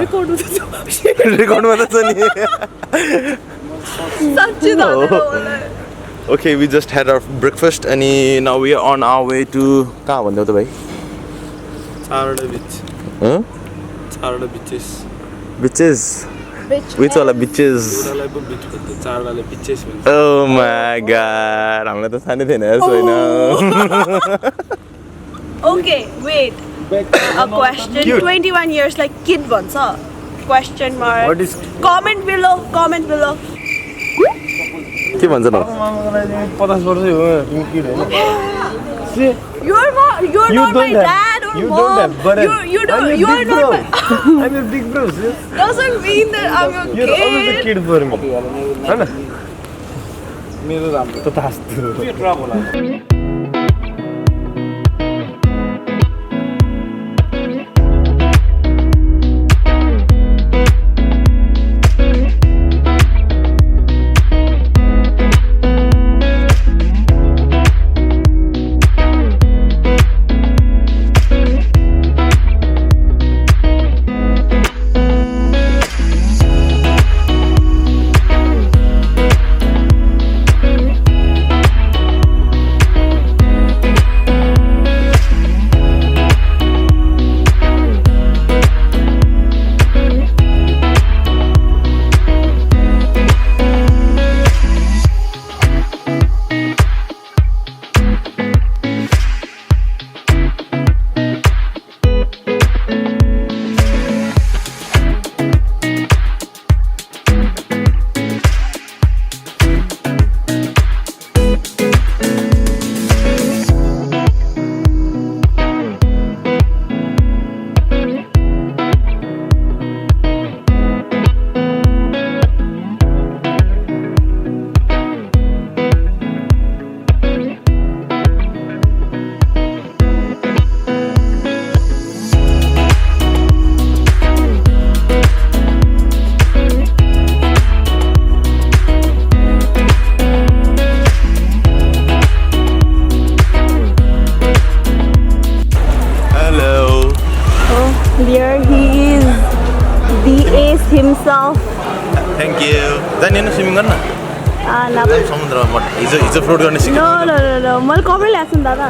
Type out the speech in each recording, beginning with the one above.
Record मात्र छ नि Okay, we just had our breakfast and now we are on our way to कहाँ भन्दै हो त भाइ? Charada beach. Huh? Charada beaches. Beaches? Which वाला beaches? Charada beaches. Oh my god, हामीलाई त थाहा नै थिएन यार छैन. Okay, wait. A question. Cute. 21 years like kid bhancha. Question mark. What is Comment below. Comment below. के भन्छ न? 50 वर्ष हो तिमी किड हैन. You're not my dad or you mom. don't have, but you are not my I'm your big bro. doesn't mean that I'm your You're always a kid. kid for me. हैन? मेरो राम्रो त तास्तो. के truck होला? There he is, the ace himself. Thank you. जाने न swimming गर्न? समुद्रमा हिजो फ्लोट गर्ने सिकेँ. No. मैले कमै ल्याएको छु नि दादा.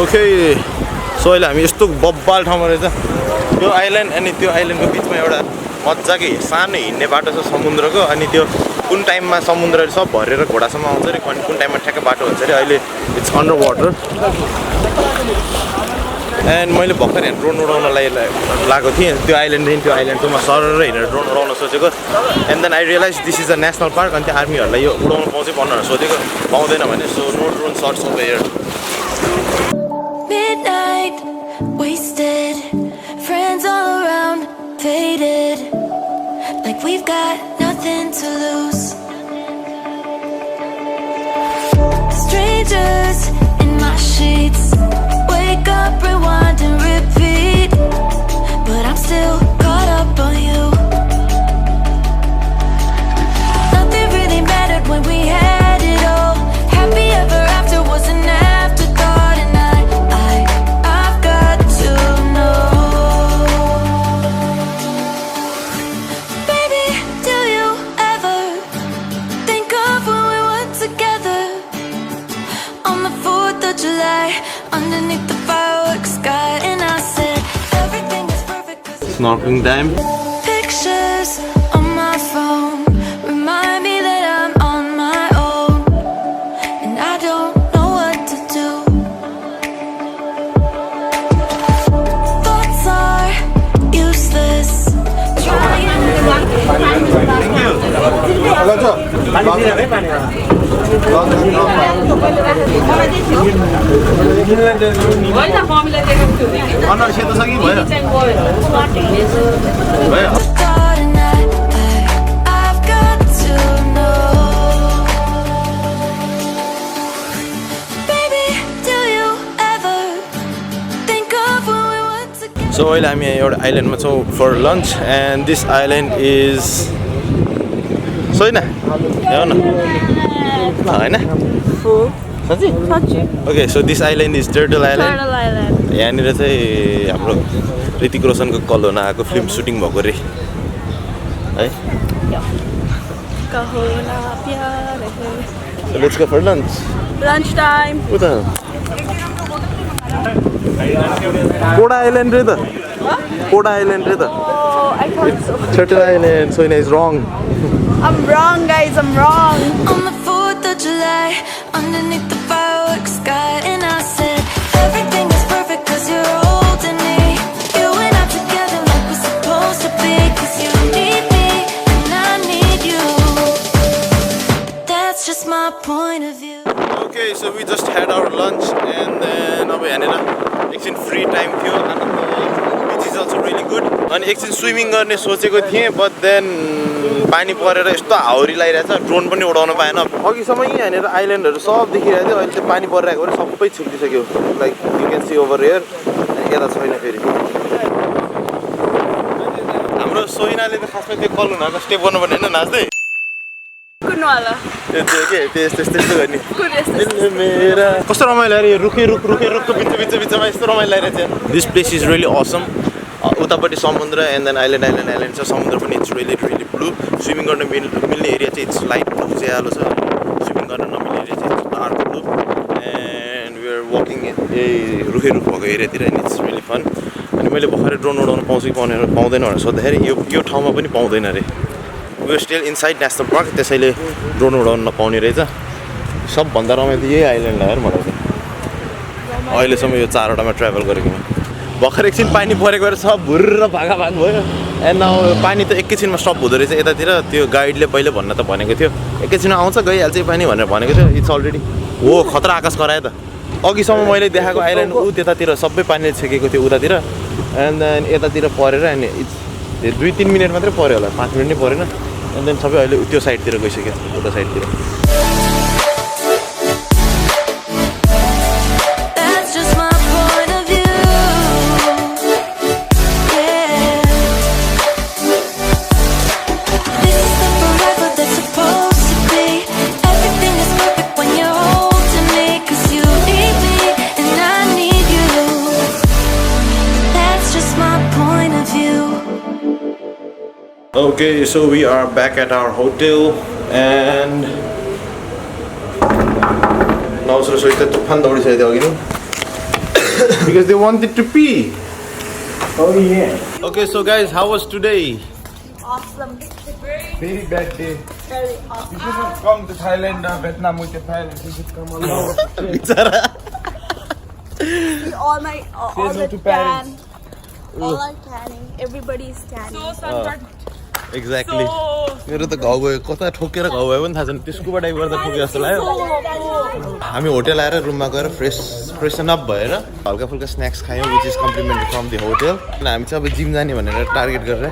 Okay, so अहिले हामी यस्तो बब्बाल ठाउँमा रहेछ. त्यो आइल्यान्ड अनि त्यो आइल्यान्डको बिचमा एउटा मजाकै सानो हिँड्ने बाटो छ समुद्रको. अनि त्यो कुन टाइममा समुद्रले सब भरेर घोडासम्म आउँछ अरे, कुन टाइममा ठ्याक्कै बाटो हुन्छ अरे. अहिले इट्स अन्डर वाटर. एन्ड मैले भर्खर यहाँ ड्रोन उडाउन लागेको थिएँ त्यो आइल्यान्डदेखि त्यो आइल्यान्डसम्म सरर हिँडेर ड्रोन उडाउन सोचेको. And then I realize this is a national park. अनि त्यो आर्मीहरूलाई यो उडाउनु पाउँछ भनेर सोधेको, पाउँदैन भने. So no drone shots over here. Midnight, wasted, friends all around, faded, like we've got nothing to lose. Strangers in my sheets, wake up, rewind and repeat, but I'm still caught up on you. Nothing really mattered when we had it all. Happy ever after was an afterthought, and I've got to know. Baby, do you ever think of when we were together on the 4th of July underneath the fireworks sky? And I said everything is perfect 'cause Snorkeling time. pictures on my phone remind me that I'm on my own, and I don't know what to do. Thoughts are useless. Trying अनुहार सेतो छ कि भयो? I've got to know. So अहिले हामी एउटा आइल्यान्डमा छौँ for lunch and this island is होइन होइन साँच्ची okay so this island is turtle island यहाँनिर चाहिँ हाम्रो ऋतिक रोशनको कलोना आएको फिल्म सुटिङ भएको रे है let's go for lunch Lunchtime. उता कोडा आइल्यान्ड रे त कोडा आइल्यान्ड रे त Oh, I thought so. Turtle island so is wrong I'm wrong, guys. I'm wrong. On the 4th of July, underneath the fireworks sky, and I said, everything is perfect cause you're holding me. You and I together like we're supposed to be, cause you need me, and I need you. But that's just my point of view. Okay, so we just had our lunch and then अब यहाँनिर एकछिन free time थियो which is also really good अनि एकछिन swimming गर्ने सोचेको थिएँ but then पानी परेर यस्तो हाउरी लगाइरहेछ ड्रोन पनि उडाउन पाएन अघिसम्म यहाँनिर आइल्यान्डहरू सब देखिरहेको थियो अहिले चाहिँ पानी परिरहेको भएर सबै छुट्टिसक्यो like you can see over here यता छैन फेरि हाम्रो सोइनाले त खासमा त्यो कलुनाको स्टेप गर्नुपर्ने होइन नाच्दै Kunwala. त्यस्तो गर्ने कस्तो रमाइलो अरे यो रुखै रुखको बिचमा यस्तो रमाइलो लगाइरहेको छ this place is really Assam उतापट्टि समुद्र एन्ड देन आइल्यान्ड छ समुद्र पनि इट्स रियली ब्लू स्विमिङ गर्न मिल्ने एरिया चाहिँ इट्स लाइट ब्लू ज्यालो छ स्विमिङ गर्न नमिल्ने एरिया चाहिँ it's dark blue and we are walking रुखै रुख भएको एरियातिर एन्ड इट्स रियली फन अनि मैले भर्खरै ड्रोन उडाउनु पाउँछु कि पाउँदैन भनेर सोद्धाखेरि यो ठाउँमा पनि पाउँदैन अरे we are still inside national park त्यसैले ड्रोन उडाउनु नपाउने रहेछ सबभन्दा रमाइलो यही आइल्यान्ड आएर मलाई चाहिँ अहिलेसम्म यो 4वटामा ट्राभल गरेको भर्खर एकछिन पानी परेको भएर सब भुर्र भागाभाग भयो एन्ड नाउ पानी त एकैछिनमा स्टप हुँदो रहेछ यतातिर त्यो गाइडले पहिले भन्न त भनेको थियो एकैछिनमा आउँछ गइहाल्छ पानी भनेर भनेको थियो इट्स अलरेडी हो खतरा आकाश करायो त अघिसम्म मैले देखाएको आइल्यान्ड त्यतातिर सबै पानीले छेकेको थियो उतातिर एन्ड देन यतातिर परेर अनि इट्स 2-3 मिनट मात्रै पऱ्यो होला 5 मिनट नै परेन एन्ड देन सबै अहिले त्यो साइडतिर गइसक्यो उता साइडतिर That's just my point of view. Yeah. This is the forever that's supposed to be. Everything is perfect when you're holding me, cause you need me and I need you. That's just my point of view. Okay, so we are back at our hotel and now Shrestha tufan daudisaytyo agini because they wanted to pee. Oh yeah. Okay, so guys, how was today? Awesome. Very bad day. Very awesome. You should come to Thailand, Vietnam with your Thailand. You should come along. Bichara. All the no to tan. parents. All are tanning. Everybody is tanning. Exactly. मेरो त घाउ गयो कता ठोकेर घाउ भयो पनि थाहा छैन त्यो स्कुबा डाइभ गर्दा ठोके जस्तो लाग्यो हामी होटल आएर रुममा गएर फ्रेसन अप भएर हल्का फुल्का स्न्याक्स खायौँ which is compliment from the hotel हामी चाहिँ अब जिम जाने भनेर टार्गेट गरेर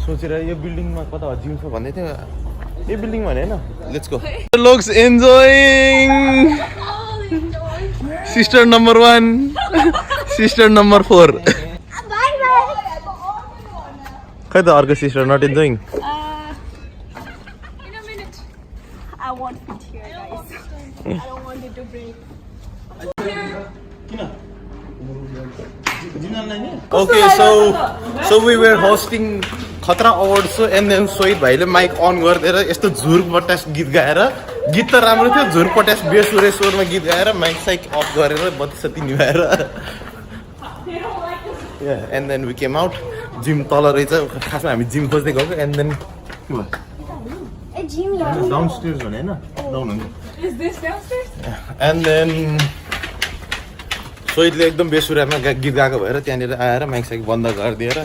सोचेर यो बिल्डिङमा कता जिम छ भन्दै थियो यो बिल्डिङ भने होइन let's go looks enjoying sister number 1 sister number 4 खै त अर्को sister not enjoying In a minute. I won't fit here, guys. I don't want it to break. Okay, so we were hosting खतरा award so and then Sohit भाइले mic on गरिदिएर यस्तो झुर पटास गीत गाएर गीत त राम्रो थियो झुर पटास बेसुरेश्वरमा गीत गाएर माइक साइक अफ गरेर बत्ती सत्ती निभाएर and then we came out gym तल रहेछ खासमा हामी जिम खोज्दै गएको एन्ड देन डाउन स्टेयर्स भने होइन डाउन हुन्छ एन्ड देन सोहितले एकदम बेसुरामा गीत गाएको भएर त्यहाँनिर आएर माइक साइक बन्द गरिदिएर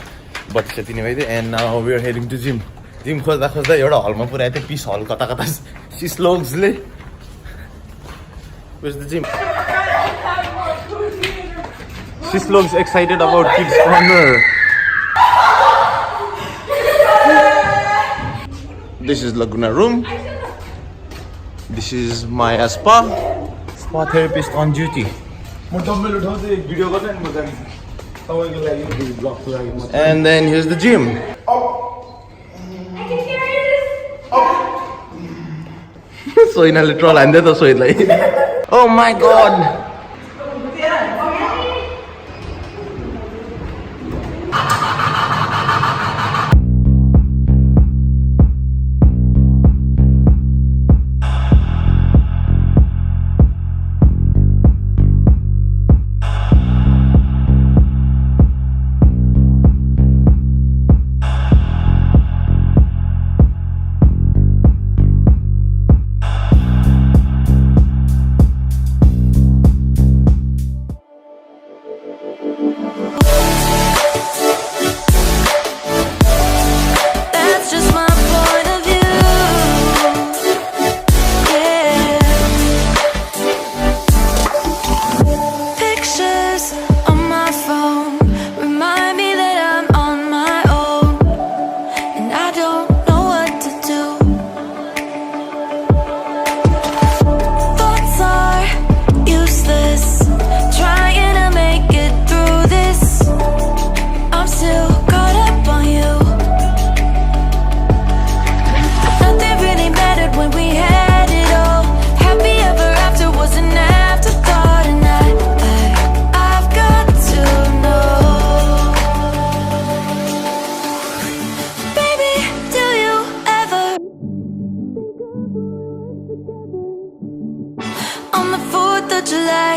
बत्ती सत्ती निभाइदियो and now we are heading to gym खोज्दा एउटा हलमा पुऱ्याएको थियो पिस हल कता सिस्लोग्सले Where's the gym? Sislog's excited about Kids Corner. This is Laguna room. This is my spa. Spa therapist on duty. म डम्बल उठाउँदै भिडियो गर्दा नि म जान्छु तपाईँको लागि ब्लगको लागि म And then here's the gym. I can carry this. सोइनाले ट्रल हान्दै त सोइलाई. Oh my god. That's just my point of view. Yeah. Pictures on my phone remind me that I'm on my own, and I don't know what to do. Thoughts are useless, trying to make it through this. I'm still caught up on you. Nothing really mattered when we had it all. Happy ever after was an afterthought, and I've got to know. Baby, do you ever on the 4th of July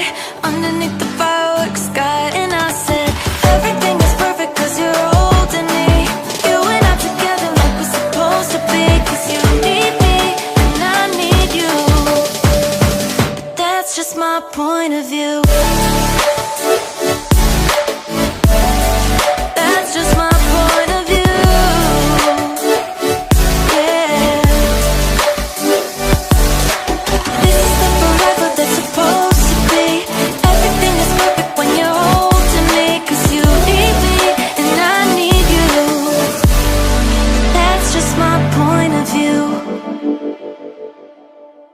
underneath the fireworks sky? And I said everything is perfect 'cause you're holding me. You and I together like we're supposed to be. 'Cause you need me and I need you. That's just my point of view. That's just my point of view. Yeah. This is the forever that's supposed to be. Everything is perfect when you're holding me. 'Cause you need me and I need you. That's just my point of view.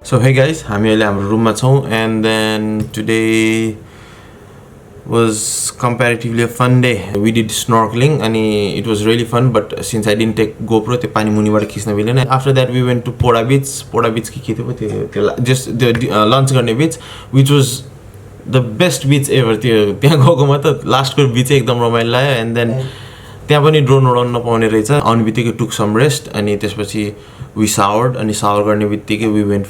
So hey guys, हामी अहिले हाम्रो रुममा छौँ and then today was comparatively a fun day. We did snorkeling and it was really fun, but since I didn't take GoPro, त्यो पानी मुनिबाट खिच्न मिलेन. After that we went to Poda Beach कि के थियो त्यो just the lunch गर्ने beach, which was the best beach ever. त्यो त्यहाँ गएकोमा त लास्टको बीच एकदम रमाइलो लाग्यो. And then त्यहाँ पनि ड्रोन उडाउन नपाउने रहेछ. आउने बित्तिकै took some rest अनि त्यसपछि we showered अनि shower गर्ने बित्तिकै we went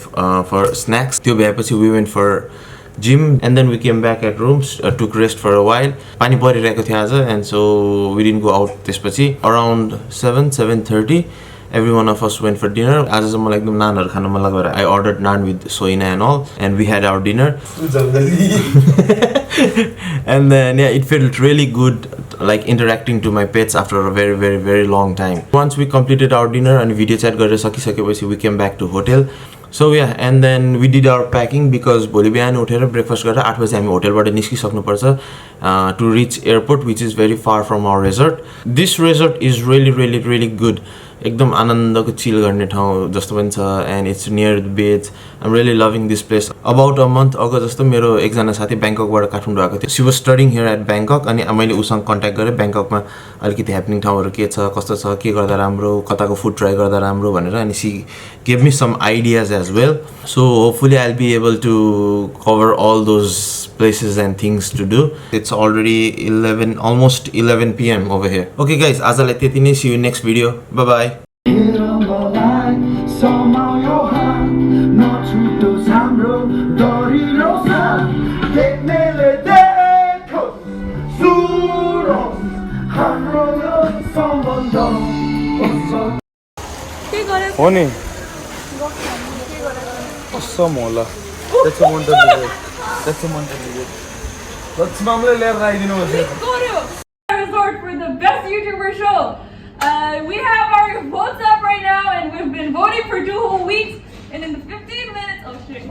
for snacks. त्यो भएपछि we went for gym and then we came back at rooms, took rest for a while. पानी परिरहेको थियो आज and so we didn't go out. त्यसपछि around 7:30 every one of us went for dinner. आज चाहिँ मलाई एकदम नानहरू खान मन लाग्यो. I ordered naan with soina and all and we had our dinner. And then yeah, it felt really good like interacting to my pets after a very very very long time. Once we completed our dinner and video chat गरेर सकिसकेपछि we came back to hotel. So yeah, and then we did our packing because भोलि बिहान उठेर breakfast गरेर 8 बजे हामी होटलबाट निस्किसक्नुपर्छ to reach airport, which is very far from our resort. This resort is really good. एकदम आनन्दको चिल गर्ने ठाउँ जस्तो पनि छ and it's near the beach. I'm really loving this place. About a month ago जस्तो मेरो एकजना साथी ब्याङ्ककबाट काठमाडौँ आएको थियो. She was studying here at Bangkok अनि मैले उसँग कन्ट्याक्ट गरेँ ब्याङ्ककमा अलिकति ह्यापनिङ ठाउँहरू के छ कस्तो छ के गर्दा राम्रो कताको फुड ट्राई गर्दा राम्रो भनेर अनि she gave me some ideas as well. So hopefully I'll be able to cover all those places and things to do. It's already 11 almost 11 PM over here. Okay guys, आजलाई त्यति नै. See you next video. Bye bye. हो नि कसम होला. That's a wonder visit. That's a wonder visit. Let's mamle ल्याएर राखिदिनु पर्छ. Go to resort for the best YouTuber show. We have our votes up right now and we've been voting for 2 whole weeks and in the 15 minutes, oh shit.